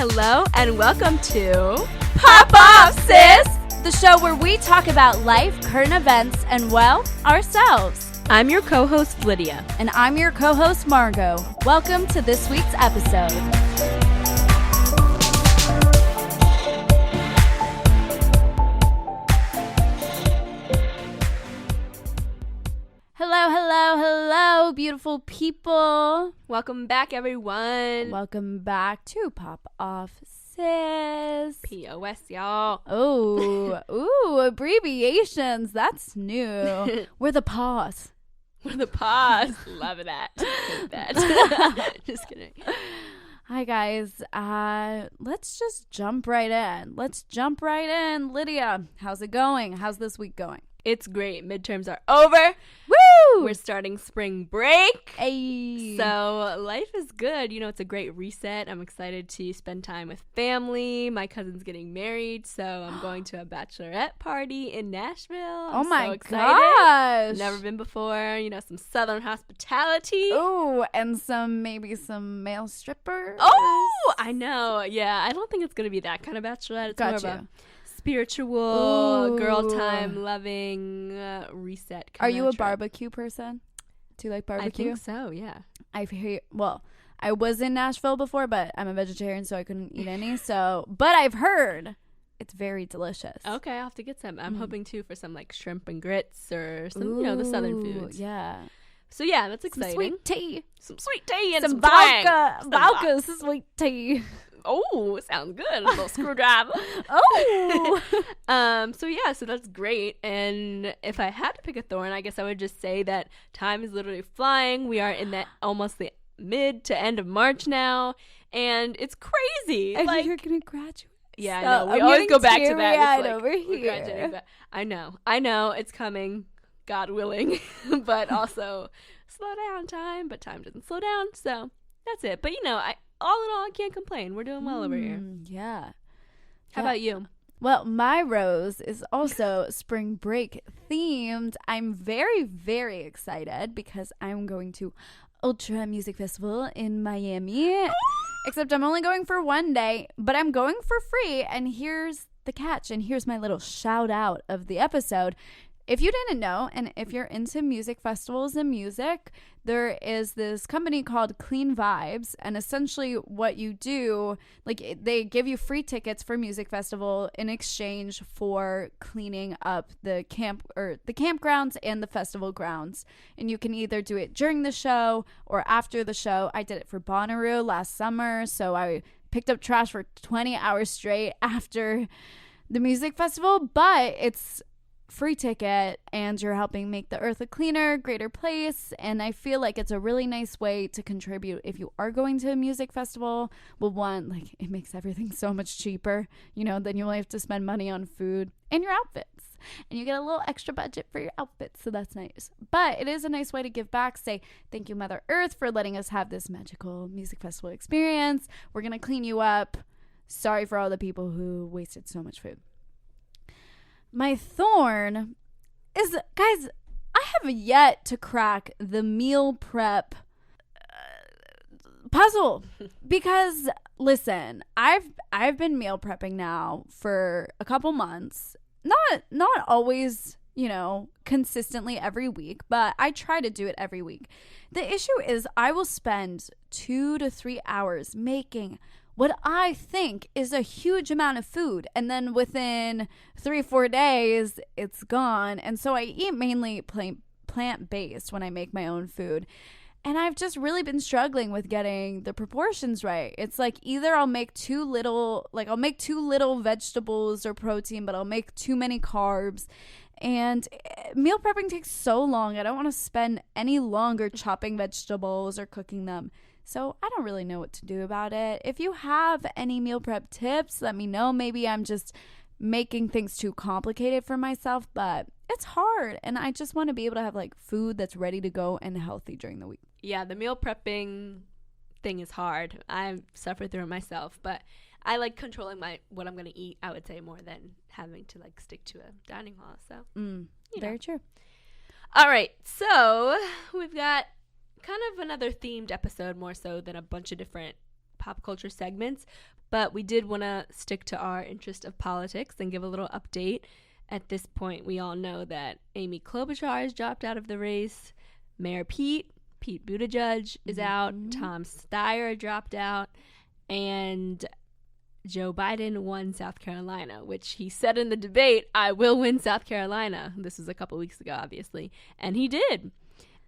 Hello and welcome to Pop Off, Sis! The show where we talk about life, current events, and, well, ourselves. I'm your co-host, Lydia. And I'm your co-host, Margot. Welcome to this week's episode. Hello, beautiful people. Welcome back, everyone. Welcome back to Pop Off, Sis. POS, y'all. Ooh, abbreviations. That's new. We're the pause. We're the pause. Love that. Hate that. Just kidding. Hi, guys. Let's just jump right in. Lydia, how's it going? How's this week going? It's great. Midterms are over. Woo! We're starting spring break. Hey. So life is good. You know, it's a great reset. I'm excited to spend time with family. My cousin's getting married, so I'm going to a bachelorette party in Nashville. I'm so excited. Gosh. Never been before. You know, some Southern hospitality. Oh, and maybe some male strippers. Oh, I know. Yeah, I don't think it's going to be that kind of bachelorette. It's more of a spiritual, girl time loving reset kind Are you a trip. barbecue person? Do you like barbecue? I think so, yeah. I was in Nashville before, but I'm a vegetarian, so I couldn't eat any. But I've heard it's very delicious. Okay, I'll have to get some. I'm hoping too for some like shrimp and grits or some, the southern foods. Yeah. So yeah, that's exciting. Some sweet tea and some vodka. Vodka, sweet tea. Oh, sounds good. A little screwdriver. So that's great. And if I had to pick a thorn, I guess I would just say that time is literally flying. We are in almost the mid to end of March now, and it's crazy. And you're gonna graduate. Yeah, I know. We always go back to that. It's like, over here. I know. It's coming, God willing. But also, slow down time. But time doesn't slow down. So that's it. But all in all, I can't complain. We're doing well over here. Yeah. How about you? Well, my rose is also spring break themed. I'm very, very excited because I'm going to Ultra Music Festival in Miami. Except I'm only going for one day, but I'm going for free. And here's the catch. And here's my little shout out of the episode. If you didn't know, and if you're into music festivals and music, there is this company called Clean Vibes, and essentially what you do, they give you free tickets for music festival in exchange for cleaning up the campgrounds and the festival grounds. And you can either do it during the show or after the show. I did it for Bonnaroo last summer, so I picked up trash for 20 hours straight after the music festival, but it's free ticket and you're helping make the earth a cleaner, greater place. And I feel like it's a really nice way to contribute if you are going to a music festival. Well, one, it makes everything so much cheaper, then you only have to spend money on food and your outfits, and you get a little extra budget for your outfits, so that's nice. But it is a nice way to give back, say thank you Mother Earth for letting us have this magical music festival experience. We're gonna clean you up. Sorry for all the people who wasted so much food. My thorn is, guys, I have yet to crack the meal prep puzzle because, listen, I've been meal prepping now for a couple months. Not always, consistently every week, but I try to do it every week. The issue is I will spend 2 to 3 hours making what I think is a huge amount of food, and then within 3-4 days, it's gone. And so I eat mainly plant-based when I make my own food. And I've just really been struggling with getting the proportions right. It's like either I'll make too little vegetables or protein, but I'll make too many carbs. And meal prepping takes so long. I don't want to spend any longer chopping vegetables or cooking them. So I don't really know what to do about it. If you have any meal prep tips, let me know. Maybe I'm just making things too complicated for myself, but it's hard. And I just want to be able to have food that's ready to go and healthy during the week. Yeah, the meal prepping thing is hard. I've suffered through it myself, but I like controlling what I'm going to eat, I would say, more than having to stick to a dining hall. So, very true. All right. So we've got kind of another themed episode, more so than a bunch of different pop culture segments. But we did want to stick to our interest of politics and give a little update. At this point, we all know that Amy Klobuchar has dropped out of the race. Mayor Pete Buttigieg is out. Tom Steyer dropped out. And Joe Biden won South Carolina, which he said in the debate, I will win South Carolina. This was a couple weeks ago, obviously. And he did.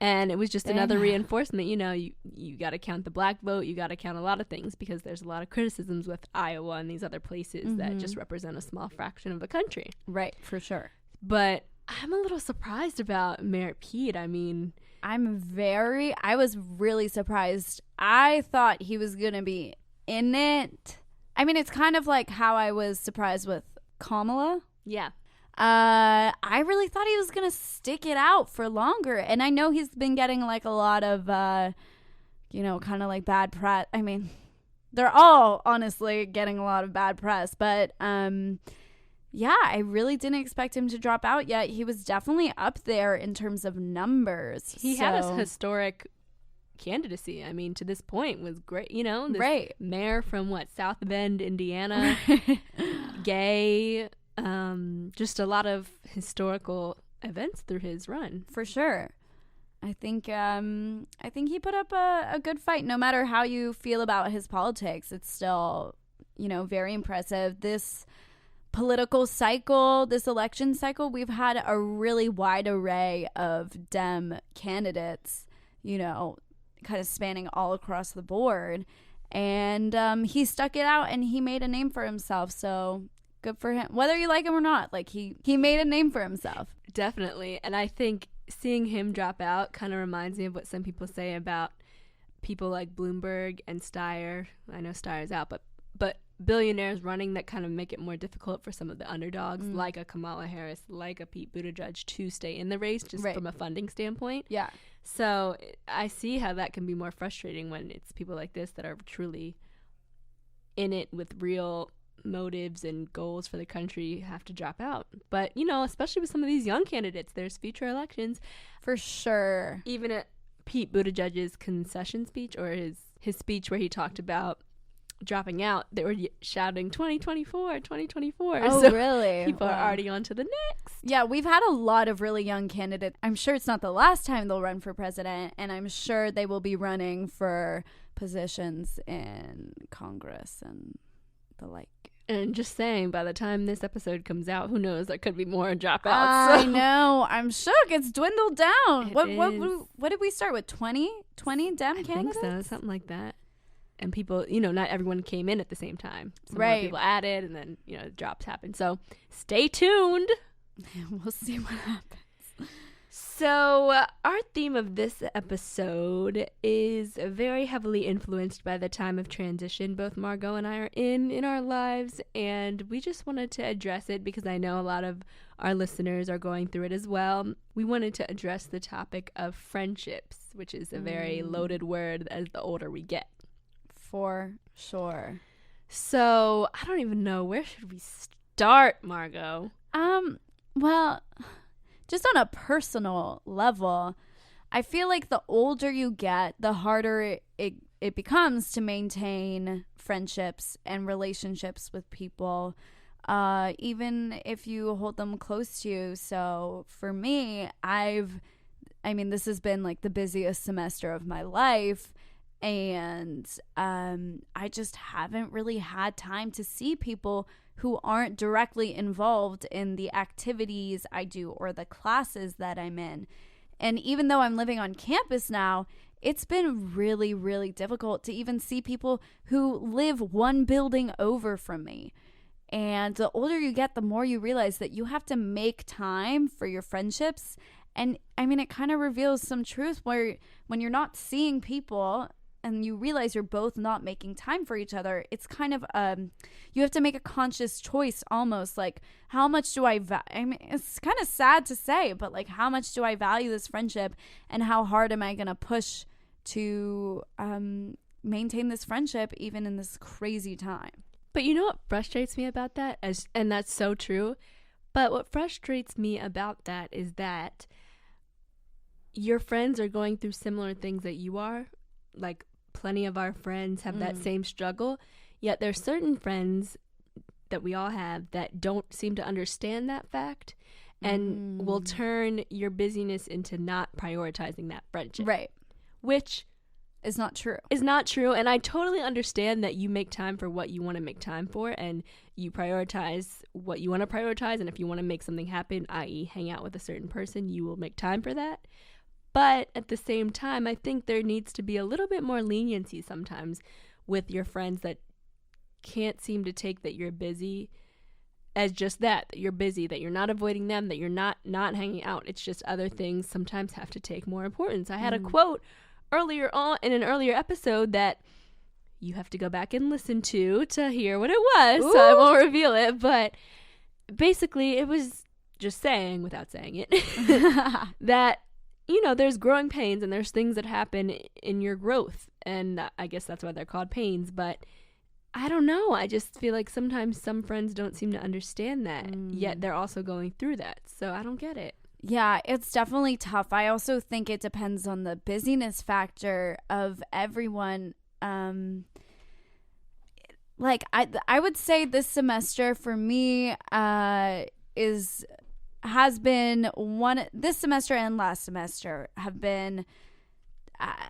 And it was just another reinforcement. You know, you got to count the black vote. You got to count a lot of things because there's a lot of criticisms with Iowa and these other places that just represent a small fraction of the country. Right, for sure. But I'm a little surprised about Mayor Pete. I mean, I was really surprised. I thought he was going to be in it. I mean, it's kind of like how I was surprised with Kamala. Yeah. I really thought he was going to stick it out for longer. And I know he's been getting like a lot of, kind of like bad press. I mean, they're all honestly getting a lot of bad press. But, yeah, I really didn't expect him to drop out yet. He was definitely up there in terms of numbers. He had a historic candidacy. I mean, to this point was great. You know, this mayor from South Bend, Indiana, gay. Just a lot of historical events through his run. For sure. I think he put up a good fight. No matter how you feel about his politics, it's still, very impressive. This political cycle, this election cycle, we've had a really wide array of Dem candidates, kind of spanning all across the board. And he stuck it out and he made a name for himself. So good for him. Whether you like him or not, like he made a name for himself. Definitely. And I think seeing him drop out kind of reminds me of what some people say about people like Bloomberg and Steyer. I know Steyer's out, but billionaires running that kind of make it more difficult for some of the underdogs, like a Kamala Harris, like a Pete Buttigieg, to stay in the race just from a funding standpoint. Yeah. So I see how that can be more frustrating when it's people like this that are truly in it with real motives and goals for the country have to drop out. But, especially with some of these young candidates, there's future elections. For sure. Even at Pete Buttigieg's concession speech or his speech where he talked about dropping out, they were shouting 2024. Oh, so really? People are already on to the next. Yeah, we've had a lot of really young candidates. I'm sure it's not the last time they'll run for president, and I'm sure they will be running for positions in Congress and the like. And just saying, by the time this episode comes out, who knows? There could be more dropouts. I know. I'm shook. It's dwindled down. What did we start with? 20 Dem candidates? I think so. Something like that. And people, not everyone came in at the same time. Some more right. people added, and then, drops happen. So stay tuned. We'll see what happens. So our theme of this episode is very heavily influenced by the time of transition both Margot and I are in our lives, and we just wanted to address it because I know a lot of our listeners are going through it as well. We wanted to address the topic of friendships, which is a very loaded word as the older we get. For sure. So I don't even know, where should we start, Margot? Well, just on a personal level, I feel like the older you get, the harder it becomes to maintain friendships and relationships with people, even if you hold them close to you. So for me, this has been like the busiest semester of my life, and I just haven't really had time to see people who aren't directly involved in the activities I do or the classes that I'm in. And even though I'm living on campus now, it's been really, really difficult to even see people who live one building over from me. And the older you get, the more you realize that you have to make time for your friendships. And it kind of reveals some truth where when you're not seeing people and you realize you're both not making time for each other, it's kind of, you have to make a conscious choice almost, like, how much do it's kind of sad to say, but like, how much do I value this friendship and how hard am I going to push to maintain this friendship even in this crazy time? But you know what frustrates me about that? And that's so true. But what frustrates me about that is that your friends are going through similar things that you are. Like, plenty of our friends have that same struggle. Yet there's certain friends that we all have that don't seem to understand that fact and will turn your busyness into not prioritizing that friendship. Right. Which is not true. And I totally understand that you make time for what you want to make time for, and you prioritize what you want to prioritize. And if you want to make something happen, i.e. hang out with a certain person, you will make time for that. But at the same time, I think there needs to be a little bit more leniency sometimes with your friends that can't seem to take that you're busy as just that you're busy, that you're not avoiding them, that you're not hanging out. It's just other things sometimes have to take more importance. I had a quote earlier on in an earlier episode that you have to go back and listen to hear what it was. Ooh. So I won't reveal it, but basically it was just saying, without saying it, that, you know, there's growing pains and there's things that happen in your growth. And I guess that's why they're called pains, but I don't know. I just feel like sometimes some friends don't seem to understand that, yet they're also going through that. So I don't get it. Yeah, it's definitely tough. I also think it depends on the busyness factor of everyone. Like I would say this semester for me this semester and last semester have been.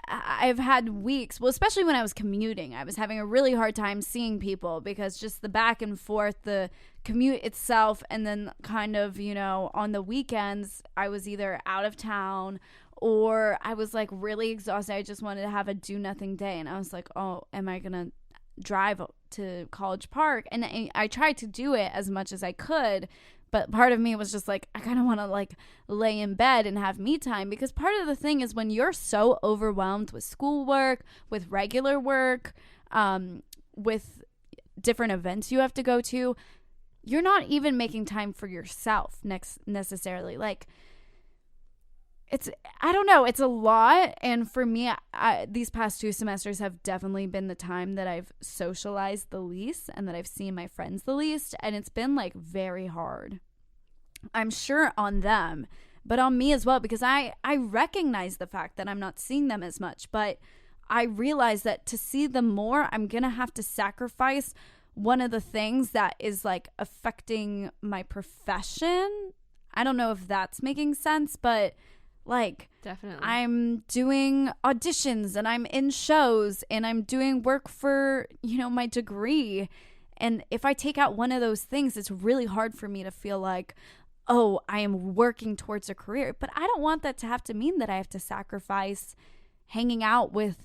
I've had weeks, well, especially when I was commuting, I was having a really hard time seeing people because just the back and forth, the commute itself, and then kind of, you know, on the weekends, I was either out of town or I was like really exhausted. I just wanted to have a do nothing day. And I was like, oh, am I going to drive to College Park? And I tried to do it as much as I could. But part of me was just like, I kind of want to like lay in bed and have me time, because part of the thing is when you're so overwhelmed with schoolwork, with regular work, with different events you have to go to, you're not even making time for yourself necessarily. Like, I don't know, it's a lot. And for me, these past 2 semesters have definitely been the time that I've socialized the least and that I've seen my friends the least. And it's been like very hard. I'm sure on them, but on me as well, because I recognize the fact that I'm not seeing them as much. But I realize that to see them more, I'm going to have to sacrifice one of the things that is like affecting my profession. I don't know if that's making sense, but like, definitely, I'm doing auditions and I'm in shows and I'm doing work for, you know, my degree. And if I take out one of those things, it's really hard for me to feel like, oh, I am working towards a career. But I don't want that to have to mean that I have to sacrifice hanging out with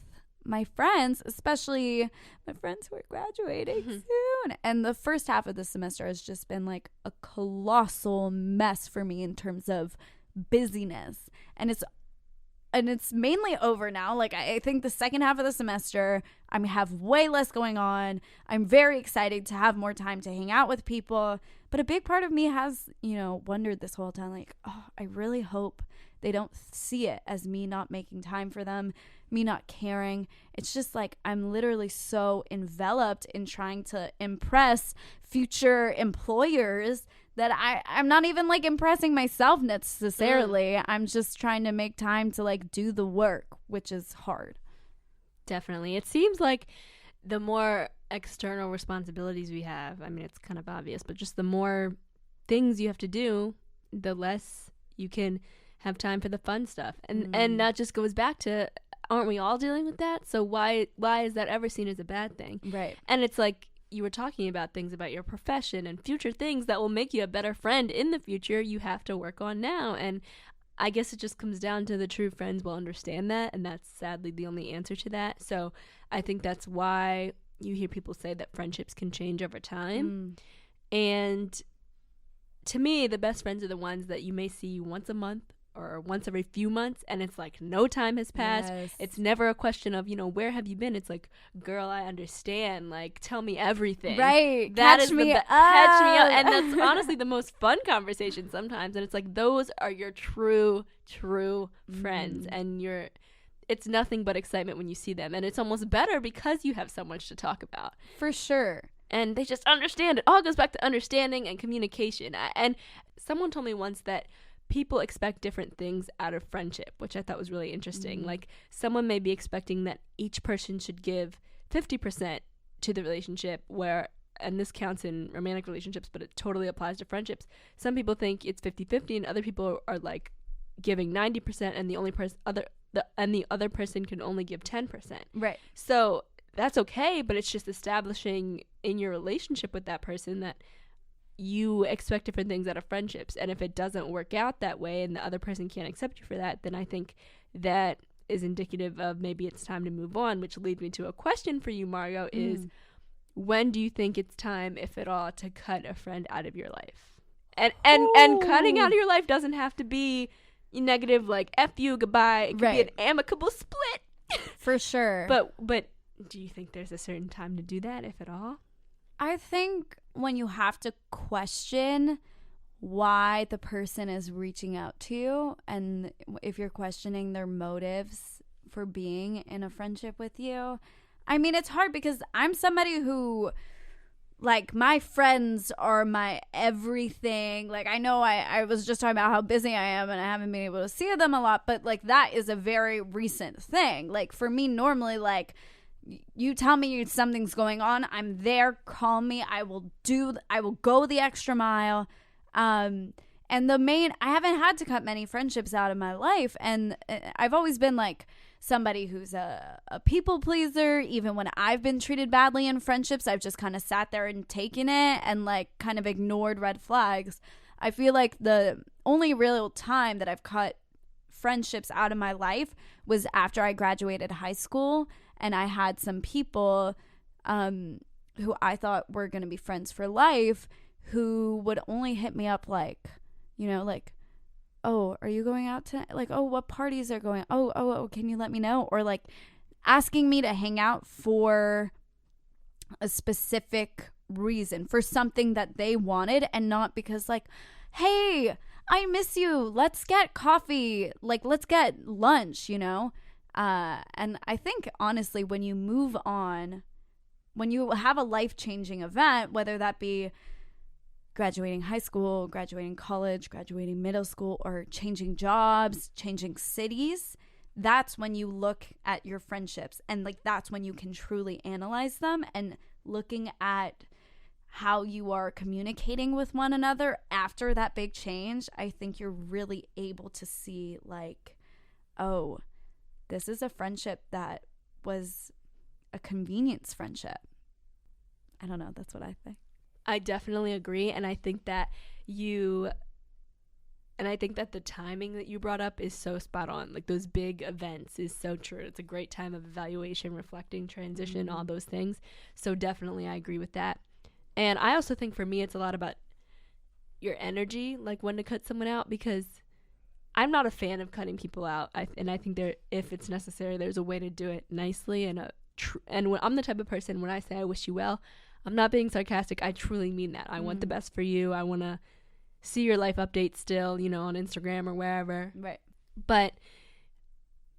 my friends, especially my friends who are graduating soon. And the first half of the semester has just been like a colossal mess for me in terms of busyness, and it's mainly over now. Like, I think the second half of the semester I have way less going on. I'm very excited to have more time to hang out with people, but a big part of me has, you know, wondered this whole time, like, oh, I really hope they don't see it as me not making time for them, me not caring. It's just like I'm literally so enveloped in trying to impress future employers that I'm not even like impressing myself necessarily. I'm just trying to make time to like do the work, which is hard. Definitely. It seems like the more external responsibilities we have, I mean, it's kind of obvious, but just the more things you have to do, the less you can have time for the fun stuff. And that just goes back to, aren't we all dealing with that? So why is that ever seen as a bad thing? Right. And it's like, you were talking about things about your profession and future things that will make you a better friend in the future you have to work on now. And I guess it just comes down to the true friends will understand that, and that's sadly the only answer to that. So I think that's why you hear people say that friendships can change over time. And to me, the best friends are the ones that you may see once a month or once every few months, and it's like no time has passed. Yes. It's never a question of, you know, where have you been? It's like, girl, I understand. Like, tell me everything. Right. Catch me up. And that's honestly the most fun conversation sometimes. And it's like, those are your true friends. And it's nothing but excitement when you see them. And it's almost better because you have so much to talk about. For sure. And they just understand. It all goes back to understanding and communication. And someone told me once that people expect different things out of friendship, which I thought was really interesting. Like, someone may be expecting that each person should give 50% to the relationship where, and this counts in romantic relationships, but it totally applies to friendships. Some people think it's 50-50 and other people are like giving 90% and the other person can only give 10%. Right. So that's okay, but it's just establishing in your relationship with that person that you expect different things out of friendships. And if it doesn't work out that way and the other person can't accept you for that, then I think that is indicative of maybe it's time to move on, which leads me to a question for you, Margot, is when do you think it's time, if at all, to cut a friend out of your life? And cutting out of your life doesn't have to be negative, like F you, goodbye. It could be an amicable split. For sure. But do you think there's a certain time to do that, if at all? I think when you have to question why the person is reaching out to you, and if you're questioning their motives for being in a friendship with you. I mean, it's hard because I'm somebody who, like, my friends are my everything. Like, I know I was just talking about how busy I am and I haven't been able to see them a lot, but, like, that is a very recent thing. Like, for me, normally, like, you tell me something's going on, I'm there, call me, I will go the extra mile. And I haven't had to cut many friendships out of my life, and I've always been like somebody who's a people pleaser. Even when I've been treated badly in friendships, I've just kind of sat there and taken it and like kind of ignored red flags. I feel like the only real time that I've cut friendships out of my life was after I graduated high school, and I had some people who I thought were going to be friends for life who would only hit me up like, like, oh, are you going out tonight? Like, oh, what parties are going? Oh, can you let me know? Or like asking me to hang out for a specific reason, for something that they wanted, and not because like, hey, I miss you, let's get coffee, like let's get lunch, and I think honestly, when you move on, when you have a life-changing event, whether that be graduating high school, graduating college, graduating middle school, or changing jobs, changing cities, that's when you look at your friendships, and like that's when you can truly analyze them. And looking at how you are communicating with one another after that big change, I think you're really able to see like, oh, this is a friendship that was a convenience friendship. I don't know, that's what I think. I definitely agree, and I think that the timing that you brought up is so spot on. Like those big events is so true. It's a great time of evaluation, reflecting, transition, all those things. So definitely I agree with that. And I also think for me it's a lot about your energy, like when to cut someone out, because I'm not a fan of cutting people out. I think if it's necessary, there's a way to do it nicely, and when I'm the type of person, when I say I wish you well, I'm not being sarcastic. I truly mean that. I want the best for you. I want to see your life updates still, on Instagram or wherever. Right. But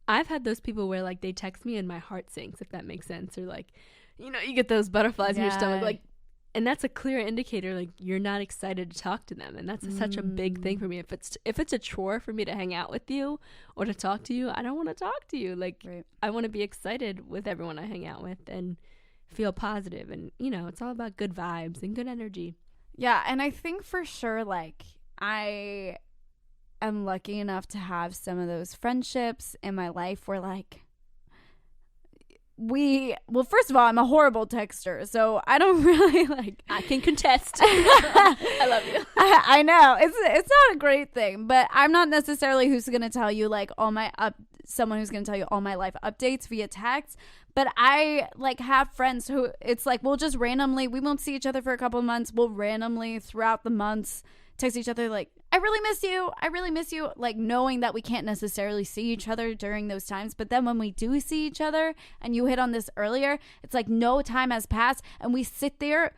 I've had those people where, like, they text me and my heart sinks, if that makes sense. Or, like, you get those butterflies in your stomach. Like, and that's a clear indicator, like, you're not excited to talk to them. And that's such a big thing for me. If it's a chore for me to hang out with you or to talk to you, I don't want to talk to you. Like, I want to be excited with everyone I hang out with and feel positive, and it's all about good vibes and good energy. Yeah, and I think for sure, like, I am lucky enough to have some of those friendships in my life where, like, first of all, I'm a horrible texter, so I don't really, like, I can contest. I love you. I know it's not a great thing, but I'm not necessarily who's going to tell you like someone who's going to tell you all my life updates via text. But I like have friends who it's like we'll just randomly, we won't see each other for a couple of months, we'll randomly throughout the months text each other like, I really miss you, like knowing that we can't necessarily see each other during those times. But then when we do see each other, and you hit on this earlier, it's like no time has passed and we sit there.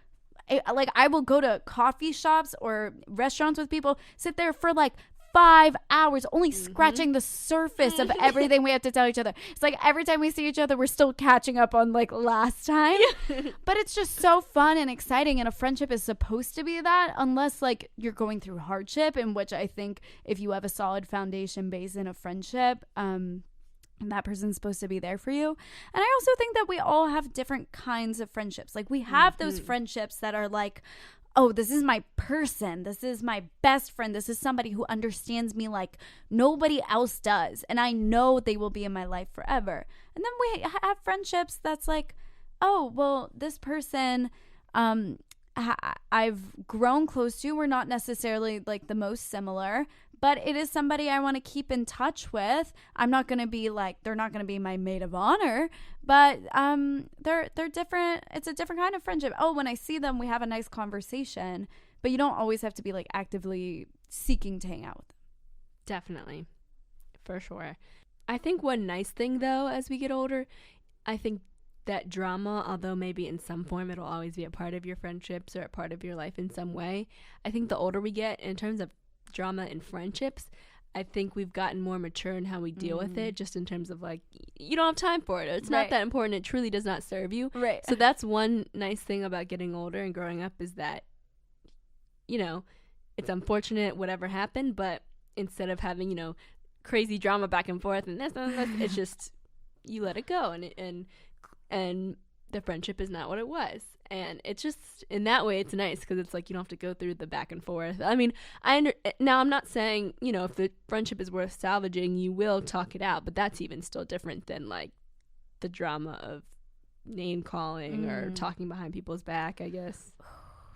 Like I will go to coffee shops or restaurants with people, sit there for like 5 hours only scratching the surface of everything we have to tell each other. It's like every time we see each other, we're still catching up on like last time. But it's just so fun and exciting, and a friendship is supposed to be that, unless like you're going through hardship, in which I think if you have a solid foundation base in a friendship, And that person's supposed to be there for you. And I also think that we all have different kinds of friendships. Like we have those friendships that are like, oh, this is my person. This is my best friend. This is somebody who understands me like nobody else does. And I know they will be in my life forever. And then we have friendships that's like, oh, well, this person I've grown close to. We're not necessarily like the most similar, but it is somebody I want to keep in touch with. I'm not going to be like, they're not going to be my maid of honor, but they're different. It's a different kind of friendship. Oh, when I see them, we have a nice conversation, but you don't always have to be like actively seeking to hang out with them. Definitely. For sure. I think one nice thing though, as we get older, I think that drama, although maybe in some form it'll always be a part of your friendships or a part of your life in some way, I think the older we get in terms of drama in friendships, I think we've gotten more mature in how we deal with it, just in terms of like, you don't have time for it. It's not that important. It truly does not serve you. Right. So that's one nice thing about getting older and growing up, is that, you know, it's unfortunate whatever happened, but instead of having, you know, crazy drama back and forth and this, it's just, you let it go, and the friendship is not what it was. And it's just, in that way, it's nice because it's like you don't have to go through the back and forth. I mean, now I'm not saying, you know, if the friendship is worth salvaging, you will talk it out, but that's even still different than like the drama of name calling or talking behind people's back, I guess.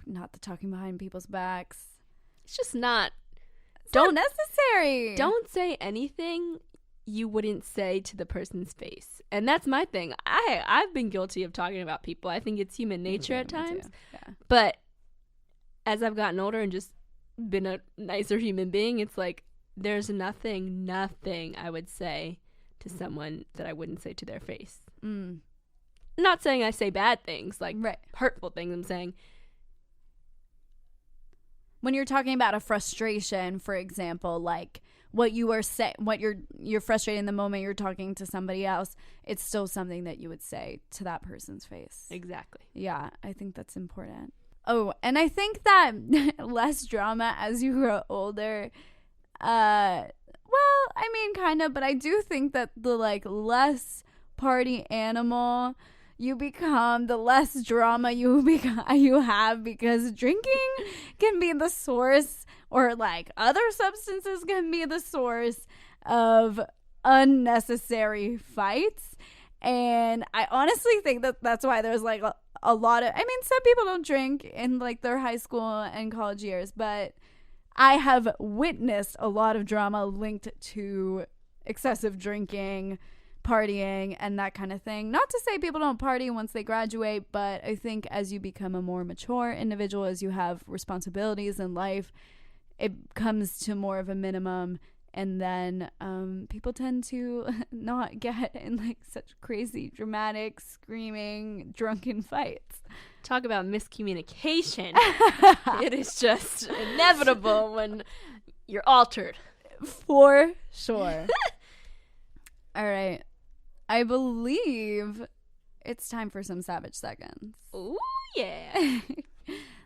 Not the talking behind people's backs. It's just not. Not necessary. Don't say anything you wouldn't say to the person's face. And that's my thing. I've been guilty of talking about people. I think it's human nature at times. Yeah. But as I've gotten older and just been a nicer human being, it's like there's nothing I would say to someone that I wouldn't say to their face. Not saying I say bad things, like hurtful things. I'm saying when you're talking about a frustration, for example, like what you are what you're frustrated in the moment you're talking to somebody else, it's still something that you would say to that person's face. Exactly. Yeah, I think that's important. Oh, and I think that less drama as you grow older. Well, I mean, kind of, but I do think that the like less party animal you become, the less drama you have, because drinking can be the source, or like other substances can be the source of unnecessary fights. And I honestly think that that's why there's like a lot of, I mean, some people don't drink in like their high school and college years, but I have witnessed a lot of drama linked to excessive drinking, partying, and that kind of thing. Not to say people don't party once they graduate, but I think as you become a more mature individual, as you have responsibilities in life, it comes to more of a minimum, and then people tend to not get in like such crazy, dramatic, screaming, drunken fights. Talk about miscommunication. It is just inevitable when you're altered. For sure. All right. I believe it's time for some Savage Seconds. Ooh, yeah.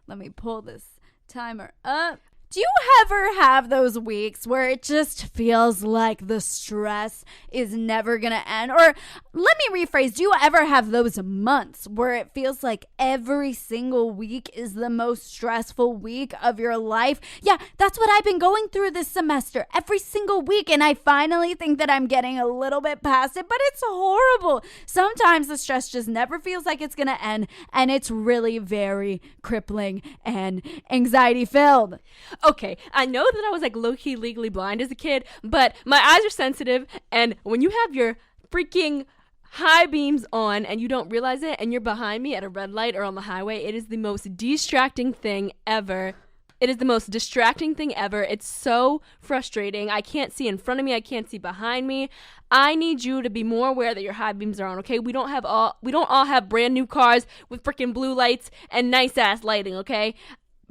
Let me pull this timer up. Do you ever have those weeks where it just feels like the stress is never going to end? Or let me rephrase, do you ever have those months where it feels like every single week is the most stressful week of your life? Yeah, that's what I've been going through this semester, every single week, and I finally think that I'm getting a little bit past it, but it's horrible. Sometimes the stress just never feels like it's going to end, and it's really very crippling and anxiety-filled. Okay, I know that I was like low-key legally blind as a kid, but my eyes are sensitive, and when you have your freaking high beams on and you don't realize it, and you're behind me at a red light or on the highway, it is the most distracting thing ever. It is the most distracting thing ever. It's so frustrating. I can't see in front of me. I can't see behind me. I need you to be more aware that your high beams are on, okay? We don't all have brand new cars with freaking blue lights and nice-ass lighting, okay?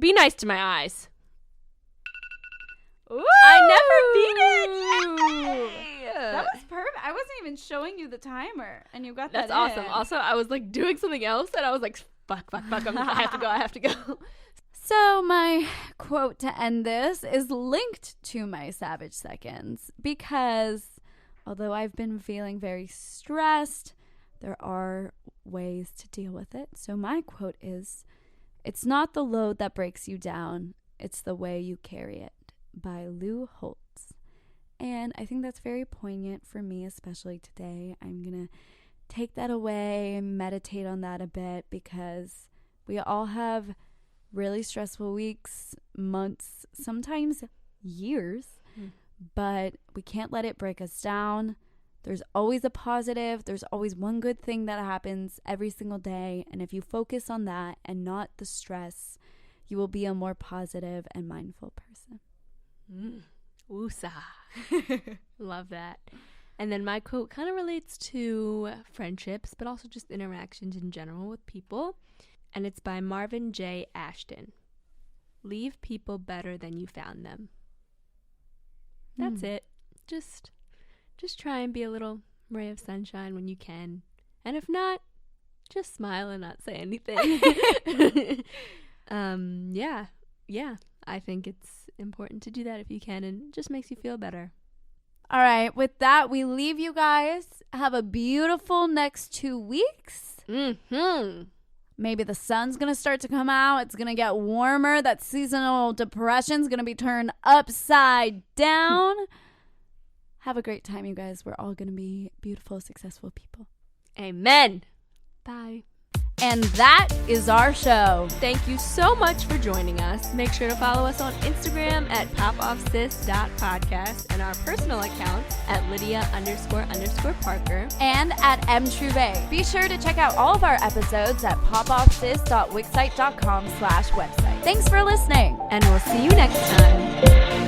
Be nice to my eyes. Ooh. I never beat it. Yay! That was perfect. I wasn't even showing you the timer, and you got that. That's awesome. Also, I was like doing something else, and I was like, fuck. I have to go. So my quote to end this is linked to my Savage Seconds because, although I've been feeling very stressed, there are ways to deal with it. So my quote is, "It's not the load that breaks you down, it's the way you carry it," by Lou Holtz. And I think that's very poignant for me, especially today. I'm going to take that away and meditate on that a bit, because we all have really stressful weeks, months, sometimes years, but we can't let it break us down. There's always a positive. There's always one good thing that happens every single day. And if you focus on that and not the stress, you will be a more positive and mindful person. Woosah. Love that. And then my quote kind of relates to friendships, but also just interactions in general with people. And it's by Marvin J. Ashton. "Leave people better than you found them." That's it. Just try and be a little ray of sunshine when you can. And if not, just smile and not say anything. Yeah. I think it's important to do that if you can, and it just makes you feel better. All right. With that, we leave you guys. Have a beautiful next 2 weeks. Maybe the sun's going to start to come out. It's going to get warmer. That seasonal depression's going to be turned upside down. Have a great time, you guys. We're all going to be beautiful, successful people. Amen. Bye. And that is our show. Thank you so much for joining us. Make sure to follow us on Instagram at popoffsis.podcast and our personal accounts at Lydia__Parker and at mtrouvé. Be sure to check out all of our episodes at popoffsis.wixsite.com/website. Thanks for listening. And we'll see you next time.